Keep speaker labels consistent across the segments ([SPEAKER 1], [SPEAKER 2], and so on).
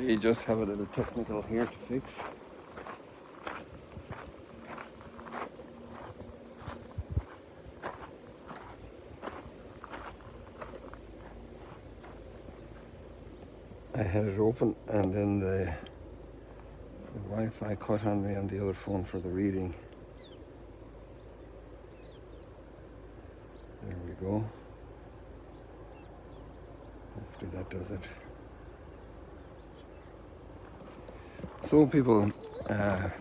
[SPEAKER 1] We just have a little technical here to fix. I had it open and then the Wi-Fi cut on me on the other phone for the reading. There we go. Hopefully that does it. So people,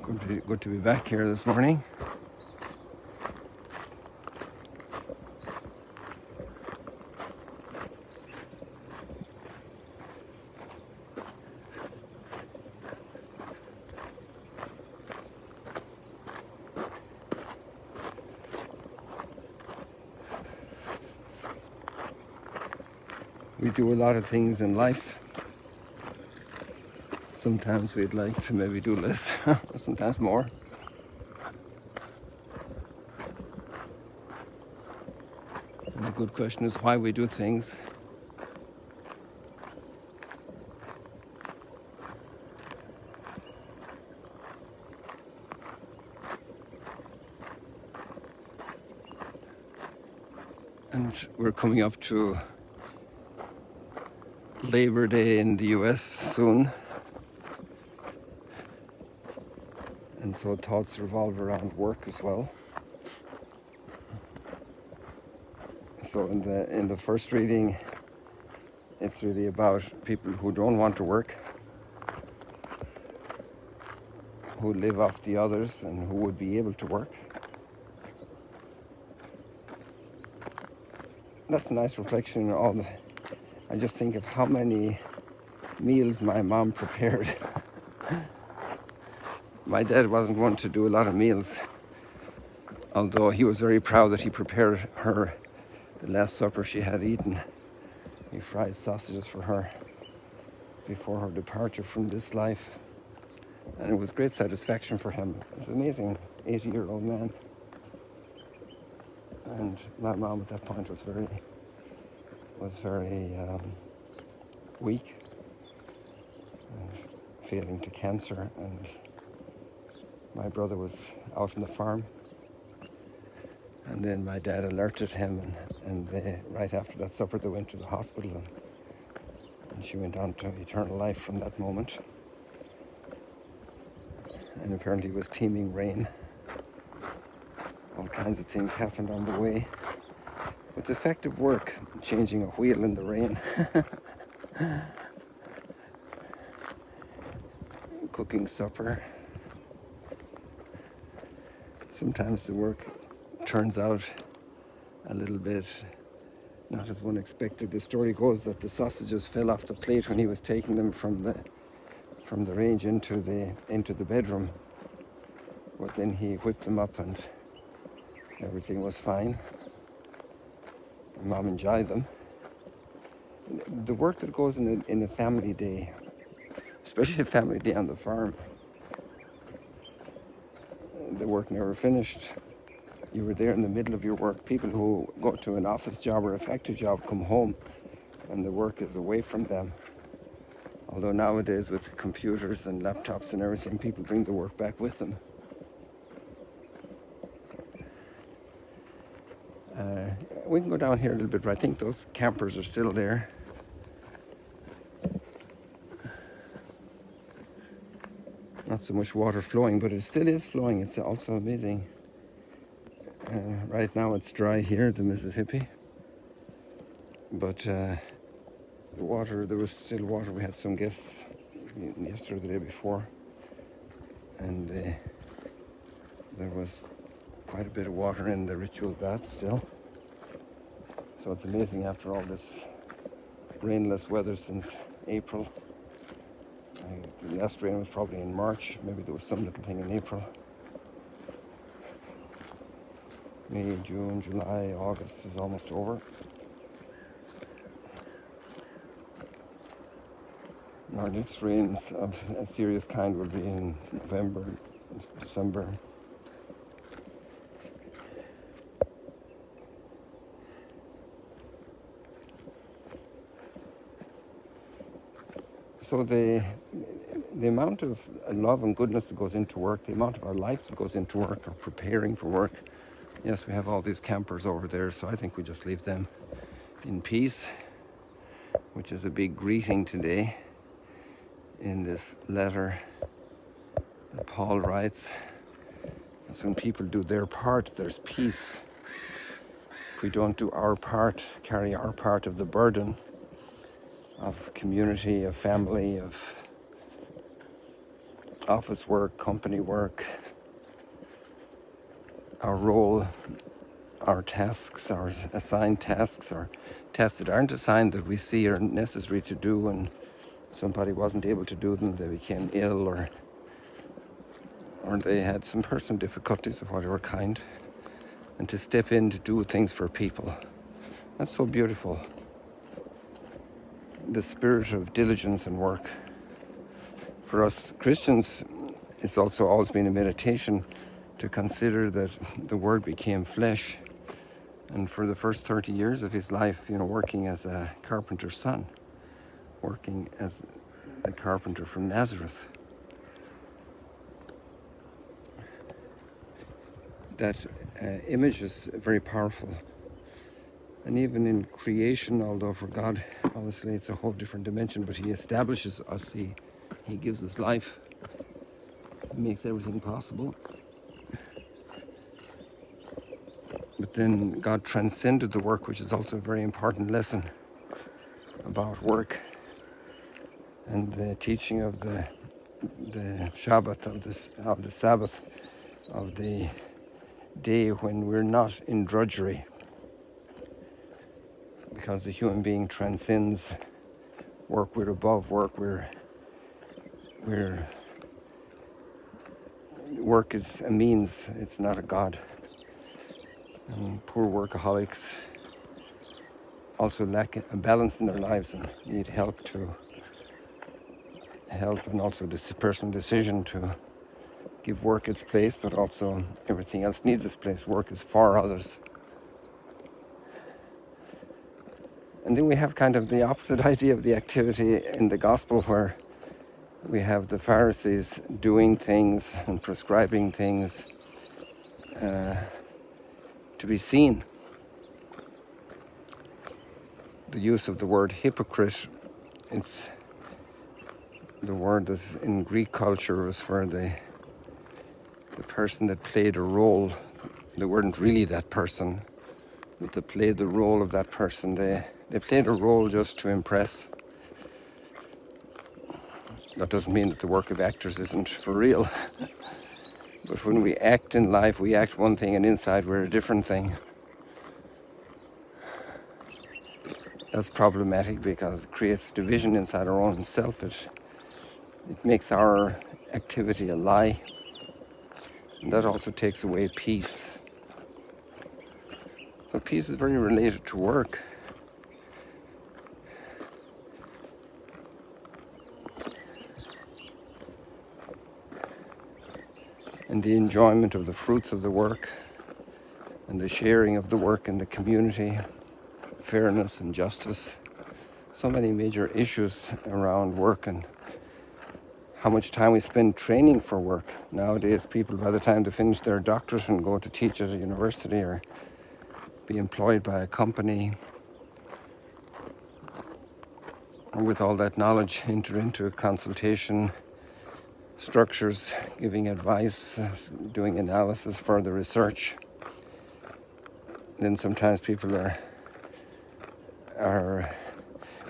[SPEAKER 1] good to be back here this morning. We do a lot of things in life. Sometimes we'd like to maybe do less, sometimes more. And the good question is why we do things. And we're coming up to Labor Day in the US soon. And so thoughts revolve around work as well. So in the first reading, it's really about people who don't want to work, who live off the others and who would be able to work. That's a nice reflection on I just think of how many meals my mom prepared. My dad wasn't one to do a lot of meals, although he was very proud that he prepared her the last supper she had eaten. He fried sausages for her before her departure from this life. And it was great satisfaction for him. He was an amazing 80-year-old man. And my mom at that point was very weak and failing to cancer, and my brother was out on the farm, and then my dad alerted him, and right after that supper they went to the hospital, and she went on to eternal life from that moment. And apparently it was teeming rain. All kinds of things happened on the way. With effective work, changing a wheel in the rain. Cooking supper. Sometimes the work turns out a little bit not as one expected. The story goes that the sausages fell off the plate when he was taking them from the range into the bedroom. But then he whipped them up and everything was fine. Mom enjoyed them. The work that goes in a family day, especially a family day on the farm, the work never finished. You were there in the middle of your work. People who go to an office job or a factory job come home and the work is away from them. Although nowadays with computers and laptops and everything, people bring the work back with them. We can go down here a little bit, but I think those campers are still there. Not so much water flowing, but it still is flowing. It's also amazing. Right now it's dry here at the Mississippi, but the water, there was still water. We had some guests yesterday or the day before, and there was quite a bit of water in the ritual bath still. So it's amazing after all this rainless weather since April. The last rain was probably in March. Maybe there was some little thing in April. May, June, July, August is almost over. Our next rains of a serious kind will be in November, December. So the amount of love and goodness that goes into work, the amount of our life that goes into work or preparing for work. Yes, we have all these campers over there, so I think we just leave them in peace, which is a big greeting today in this letter that Paul writes. As when people do their part, there's peace. If we don't do our part, carry our part of the burden of community, of family, of office work, company work, our role, our tasks, our assigned tasks, or tasks that aren't assigned that we see are necessary to do, and somebody wasn't able to do them, they became ill, or they had some personal difficulties of whatever kind, and to step in to do things for people. That's so beautiful. The spirit of diligence and work. For us Christians, it's also always been a meditation to consider that the Word became flesh, and for the first 30 years of his life, working as a carpenter's son, working as a carpenter from Nazareth. That image is very powerful. And even in creation, although for God, obviously it's a whole different dimension, but he establishes us, he gives us life, he makes everything possible. But then God transcended the work, which is also a very important lesson about work and the teaching of the Shabbat, of the Sabbath, of the day when we're not in drudgery, because the human being transcends work. We're above work. Work is a means, it's not a God. And poor workaholics also lack a balance in their lives and need help and also this personal decision to give work its place, but also everything else needs its place. Work is for others. And then we have kind of the opposite idea of the activity in the gospel, where we have the Pharisees doing things and prescribing things to be seen. The use of the word hypocrite, it's the word that in Greek culture was for the person that played a role. They weren't really that person, but they played the role of that person. They played a role just to impress. That doesn't mean that the work of actors isn't for real. But when we act in life, we act one thing, and inside we're a different thing. That's problematic because it creates division inside our own self. It makes our activity a lie. And that also takes away peace. So peace is very related to work. And the enjoyment of the fruits of the work, and the sharing of the work in the community, fairness and justice. So many major issues around work and how much time we spend training for work. Nowadays, people, by the time they finish their doctorate and go to teach at a university or be employed by a company, and with all that knowledge, enter into consultation structures, giving advice, doing analysis, further research. Then sometimes people are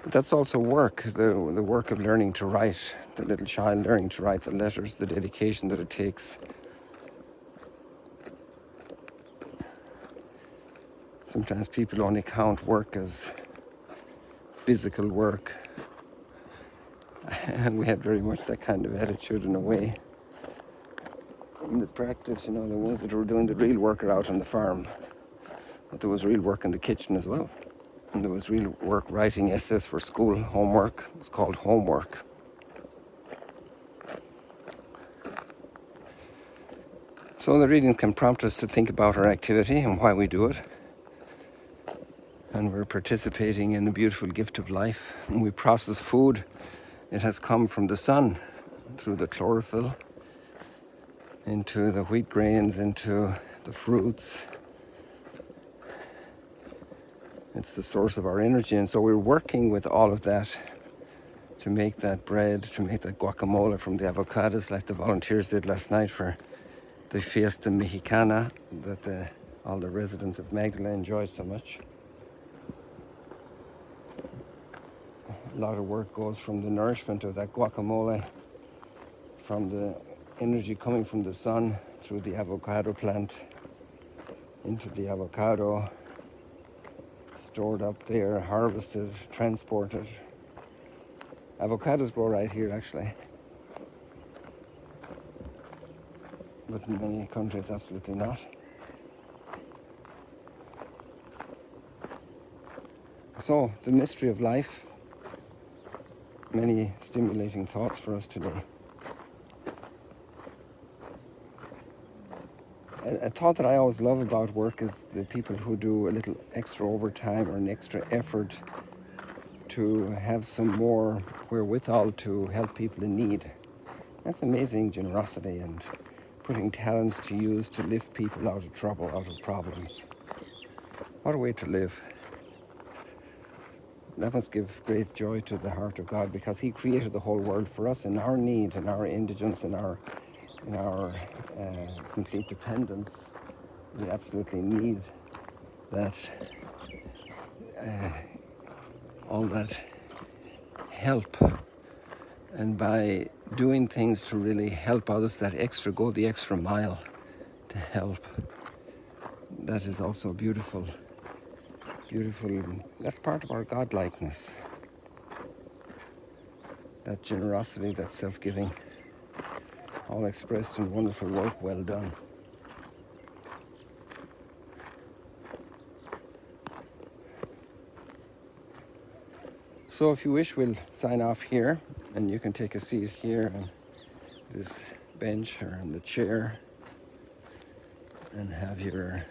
[SPEAKER 1] but that's also work, the work of learning to write, the little child learning to write the letters, the dedication that it takes. Sometimes people only count work as physical work. And we have very much that kind of attitude in a way. In the practice, the ones that were doing the real work are out on the farm. But there was real work in the kitchen as well. And there was real work writing essays for school homework. It's called homework. So the reading can prompt us to think about our activity and why we do it. And we're participating in the beautiful gift of life. And we process food It has come from the sun through the chlorophyll into the wheat grains, into the fruits. It's the source of our energy, and so we're working with all of that to make that bread, to make that guacamole from the avocados, like the volunteers did last night for the Fiesta Mexicana that all the residents of Magdala enjoy so much. A lot of work goes from the nourishment of that guacamole, from the energy coming from the sun through the avocado plant into the avocado, stored up there, harvested, transported. Avocados grow right here actually, but in many countries absolutely not. So, the mystery of life, many stimulating thoughts for us today. A thought that I always love about work is the people who do a little extra overtime or an extra effort to have some more wherewithal to help people in need. That's amazing generosity and putting talents to use to lift people out of trouble, out of problems. What a way to live. That must give great joy to the heart of God, because He created the whole world for us in our need, in our indigence, in our complete dependence. We absolutely need that, all that help. And by doing things to really help others, that extra, go the extra mile to help, that is also beautiful. Beautiful. That's part of our godlikeness. That generosity, that self-giving, all expressed in wonderful work well done. So if you wish, we'll sign off here, and you can take a seat here on this bench or in the chair and have your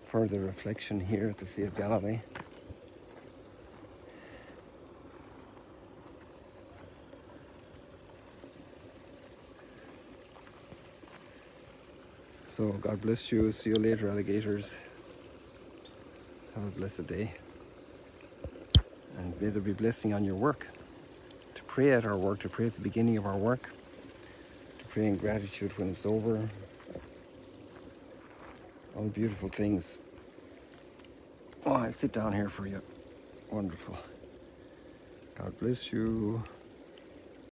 [SPEAKER 1] further reflection here at the Sea of Galilee. So God bless you. See you later, alligators. Have a blessed day. And may there be blessing on your work. To pray at our work, to pray at the beginning of our work, to pray in gratitude when it's over. All beautiful things. Oh, I'll sit down here for you. Wonderful. God bless you.